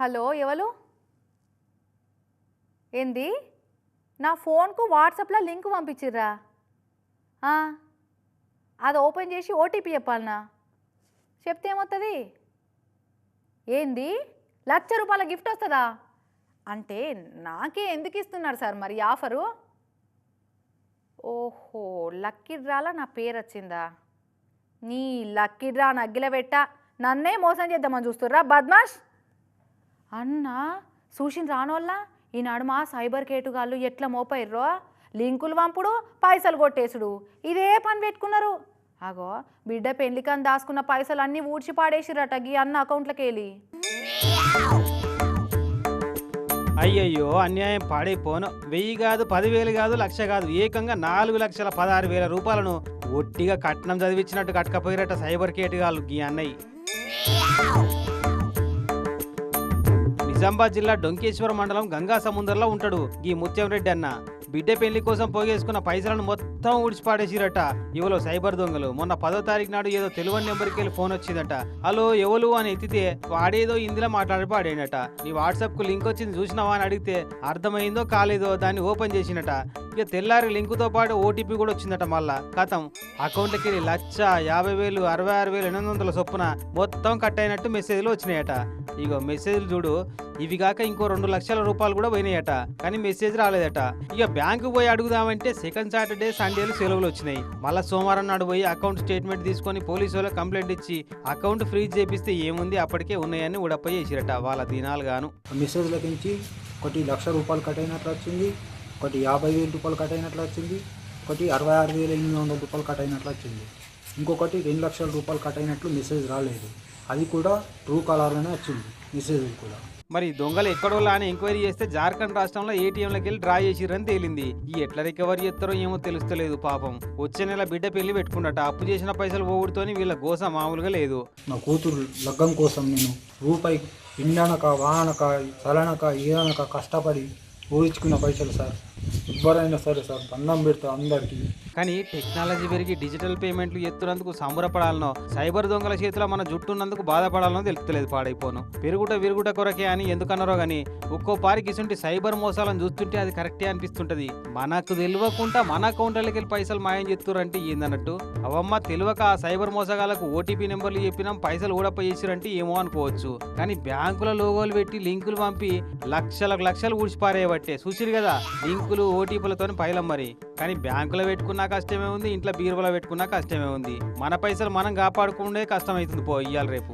Hello ఎవరు? ఏంది? నా ఫోన్కు వాట్సాప్లో లింక్ పంపించిర్రా? అది ఓపెన్ చేసి ఓటీపీ చెప్పాలనా? చెప్తే ఏమవుతుంది? ఏంది? ₹1,00,000 గిఫ్ట్ వస్తుందా? అంటే నాకే ఎందుకు ఇస్తున్నారు సార్ మరి ఆఫరు? ఓహో, లక్కీ డ్రాలో నా పేరు వచ్చిందా? నీ లక్కీ డ్రా నగ్గిల పెట్ట నన్నే మోసం చేద్దామని చూస్తుర్రా బద్మాష్. అన్నా చూసిన రానోళ్ళ ఈనాడు మా సైబర్ కేటుగాళ్ళు ఎట్లా మోపైర్రో, లింకులు పంపుడు పైసలు కొట్టేసుడు ఇదే పని పెట్టుకున్నారు. అగో బిడ్డ పెళ్లికని దాచుకున్న పైసలు అన్నీ ఊడ్చి పాడేసిరట గీ అన్న అకౌంట్లకి వెళ్ళి. అయ్యయ్యో, అన్యాయం పాడైపోను. 1000 కాదు, 10,000 కాదు, 1,00,000 కాదు, ఏకంగా 4,16,000 రూపాయలను ఒట్టిగా కట్నం చదివించినట్టు కట్టకపోయిరట సైబర్ కేటుగాళ్ళు గీ అన్నయ్య. నిజామాబాద్ జిల్లా డొంకేశ్వర మండలం గంగా సముద్రంలో ఉంటాడు ఈ ముత్యం రెడ్డి అన్న. బిడ్డ పెళ్లి కోసం పోగేసుకున్న పైసలను మొత్తం ఊడ్చిపాడేసిరట ఇవలో సైబర్ దొంగలు. మొన్న 10వ తారీఖు నాడు ఏదో తెలియని నెంబర్కి వెళ్ళి ఫోన్ వచ్చిందట. హలో ఎవరు అని ఎత్తితే వాడేదో ఇందులో మాట్లాడి పాడేనట. నీ వాట్సాప్ కు లింక్ వచ్చింది చూసినావా అని అడిగితే అర్థమైందో కాలేదో దాన్ని ఓపెన్ చేసినట. ఇక తెల్లారి లింకుతో పాటు ఓటీపీ కూడా వచ్చిందట. మళ్ళా కథం అకౌంట్కి వెళ్ళి 1,50,000 66,800 చొప్పున మొత్తం కట్ అయినట్టు మెసేజ్లు వచ్చినాయట. ఇగో మెసేజ్లు చూడు, ఇవి కాక ఇంకో 2,00,000 రూపాయలు కూడా పోయినాయట. కానీ మెసేజ్ రాలేదట. ఇక బ్యాంకు పోయి అడుగుదామంటే సెకండ్ సాటర్డే సండేలు సెలవులు వచ్చినాయి. మళ్ళీ సోమవారం నాడు పోయి అకౌంట్ స్టేట్మెంట్ తీసుకొని పోలీసు వాళ్ళకి కంప్లైంట్ ఇచ్చి అకౌంట్ ఫ్రీజ్ చేపిస్తే ఏముంది అప్పటికే ఉన్నాయని ఉడప్ప చేసిరట వాళ్ళ దినాలు గాను. మెసేజ్లకి నుంచి ఒకటి ₹1,00,000 కట్ అయినట్లు వచ్చింది, ఒకటి ₹50,000 కట్ అయినట్లు వచ్చింది, ఒకటి ₹66,800 కట్ అయినట్లు వచ్చింది, ఇంకొకటి ₹2,00,000 కట్ అయినట్లు మెసేజ్ రాలేదు. అది కూడా ట్రూ కాలర్లోనే వచ్చింది మెసేజ్ కూడా. మరి దొంగలు ఎక్కడో అని ఎంక్వైరీ చేస్తే జార్ఖండ్ రాష్ట్రంలో ఏటీఎంలకి వెళ్ళి డ్రా చేసిరని తేలింది. ఈ ఎట్లా రికవరీ చేస్తారో ఏమో తెలుస్తలేదు పాపం. వచ్చే నెల బిడ్డ పెళ్లి పెట్టుకున్నట. అప్పు చేసిన పైసలు పోగొడుతోని వీళ్ళ గోస మామూలుగా లేదు. నా కూతురు లగ్గం కోసం నేను రూపాయి ఇండనక వానక చలనక ఈనక కష్టపడి ఊహించుకున్న పైసలు సార్. ఎవరైనా సరే సార్ దండం పెడతా అందరికీ. కానీ టెక్నాలజీ పెరిగి డిజిటల్ పేమెంట్లు ఎత్తున్నందుకు సంబరపడాలనో సైబర్ దొంగల చేతిలో మన జుట్టున్నందుకు బాధపడాలనో తెలుస్తలేదు. పాడైపోను విరుగుట కొరకే అని ఎందుకన్నారో గానీ ఒక్కో పారికి ఇసుంటి సైబర్ మోసాలను చూస్తుంటే అది కరెక్టే అనిపిస్తుంటది. మనకు తెలియకుండా మన అకౌంట్లకి వెళ్ళి పైసలు మాయం చేస్తురంటే ఏందన్నట్టు. అవమ్మ తెలియక ఆ సైబర్ మోసగాలకు ఓటీపీ నెంబర్లు చెప్పినాం పైసలు ఊడప్ప చేసిరంటే ఏమో అనుకోవచ్చు. కానీ బ్యాంకుల లోగోలు పెట్టి లింకులు పంపి లక్షలు ఊడ్చిపారేయబట్టే చూసిరు కదా. లింకులు ఓటీపీలతో పైలం మరి. కానీ బ్యాంకులో పెట్టుకున్నా కష్టమే ఉంది, ఇంట్లో బీరువాలో పెట్టుకున్నా కష్టమే ఉంది. మన పైసలు మనం కాపాడుకుంటే కష్టమవుతుంది ఇయ్యాల రేపు.